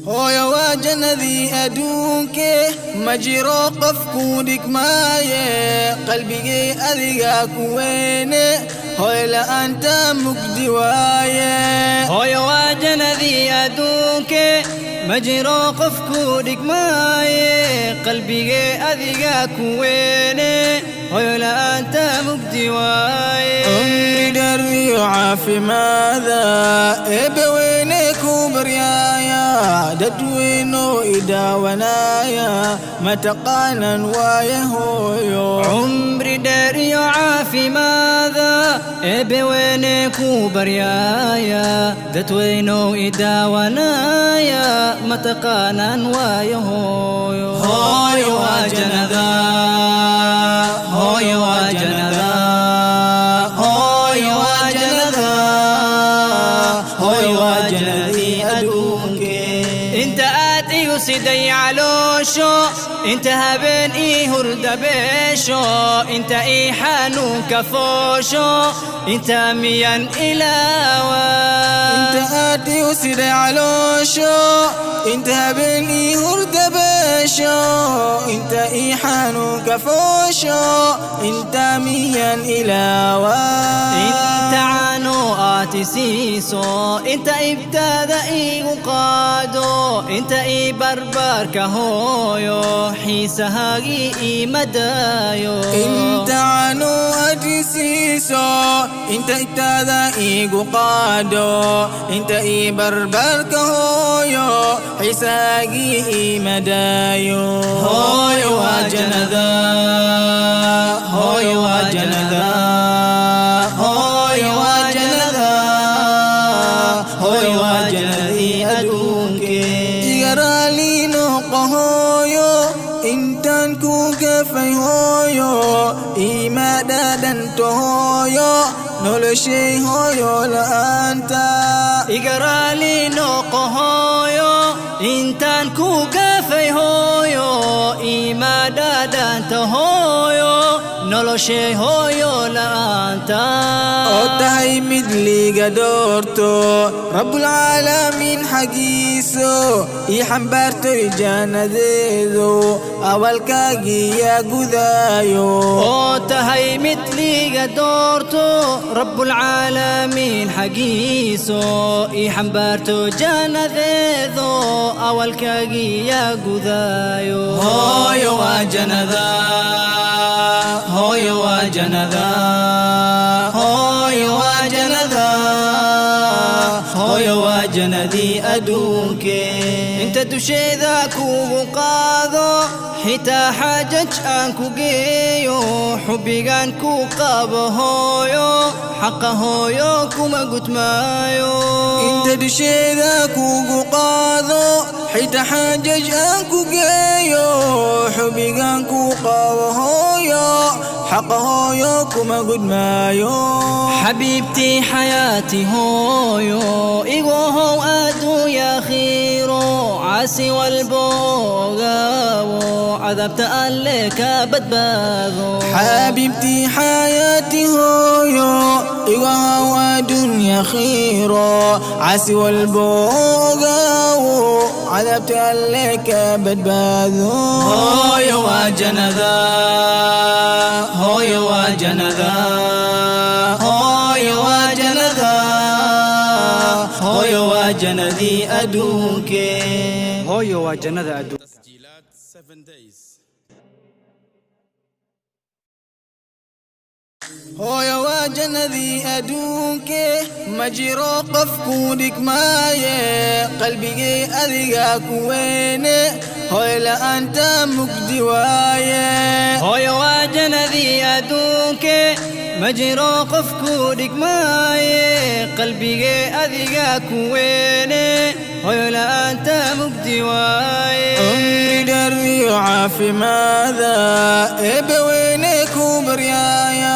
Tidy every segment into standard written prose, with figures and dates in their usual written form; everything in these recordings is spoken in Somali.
hooyo waa jannadii adduunke ma jiro qof ku dhigmaaye qalbigay adiga ku weyne hooyo la'aanta mugdi waaye hooyo waa jannadii adduunke ma jiro qof ku dhigmaaye qalbigay adiga ku weyne hooyo la'aanta mugdi waaye umri dheer iyo caafimaada eebbaweyne ku baryaaya dadweyno idaawanaya mataqaanan waaye hooyo umri dheer iyo caafimaada eebbaweyne ku baryaaya dadweyno idaawanaya mataqaanan waaye hooyo hooyo waa jannada hooyo waa jannada hooyo waa jannada hooyo waa jannadii adduunke inta aad igu siday caloosho inta habeen ii hurdabeesho inta ii xanuunka foosho inta miyan ilaawa inta aad igu siday caloosho inta habeen ii hurdabeesho inta ii xanuunka foosho inta miyan ilaawa inta caano aad isiiso inta ibtaada iigu qaado inta ii barbaarka hooyo xiisahaagii ii madaayo inta caano aad isiiso inta ibtaada iigu qaado inta ii barbaarka hooyo xiisahaagii ii madaayo hooyo waa jannada hooyo waa jannada hooyo waa jannada hooyo waa jannadii adduunke iga raali noqo hooyo intaan ku gafay hooyo iima dhadhanto hooyo noloshay hooyo la'aanta iga raali noqo hooyo intaan ku gafay hooyo iima dhadhanta hooyo noloshay hooyo la'aanta oo tahay mid liiga doorto rabbulcaalamiin xaggiiso ii xambaartoy jannadeedu awalkaagii yaa gudaayo oo tahay mid liiga doorto rabbulcaalamiin xaggiiso ii xambaarto jannadeedu awalkaagii yaa gudaayo hooyo waa jannada hooyo waa jannada hooyo waa jannada hooyo waa jannadii adduunke inta dusheeda kugu qaado xitaa xaajaj aan ku geeyo xubbigaan ku qabo hooyo xaqa hooyo kuma gudmaayo inta dusheeda kugu qaado xitaa xaajaj aan ku geeyo xubbigaan ku qabo hooyo xaqa hooyo kuma gudmaayo حبيبتي حياتي هويو إيغوهو أدو يا خيرو عاسي والبوغاو عذبت أليك بدباغو حبيبتي حياتي هويو إيغوهو أدو يا خيرو عاسي والبوغاو عذبت أليك بدباغو هويو وجنذا هويو وجنذا hooyo waa jannadii adduunke hooyo waa jannada adduunka تسجيلات 7 days hooyo waa jannadii adduunke ma jiro qof ku dhigmaaye qalbigay adiga ku weyne hooyo la'aanta mugdi waaye hooyo waa jannadii adduunke ma jiro qof ku dhigmaaye qalbigay adiga ku weyne hooyo la'aanta mugdi waaye umri dheer iyo caafimaada eebbaweyne ku baryaaya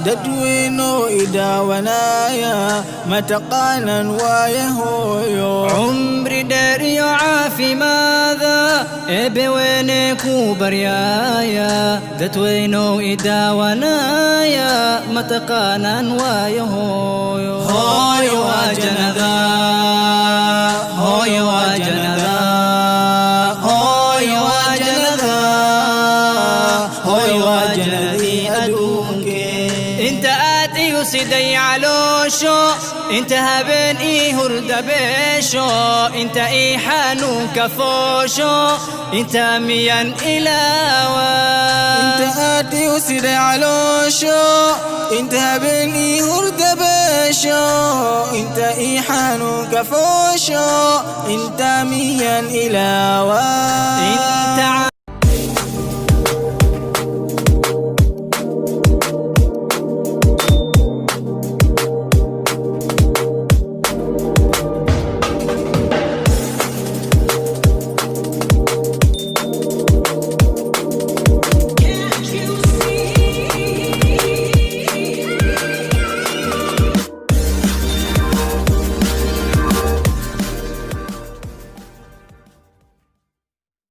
dadweyno idaawanaya mataqaanan waaye hooyo umri dheer iyo caafimaada eebbaweyne ku baryaaya dadweyno idaawanaya mataqaanan waaye hooyo hooyo waa jannada hooyo waa jannada انت هبن هرد بيشو انت حانو كفوشو انت ميان إلاوة انت آتي وسيد علوشو انت هبن هرد بيشو انت حانو كفوشو انت ميان إلاوة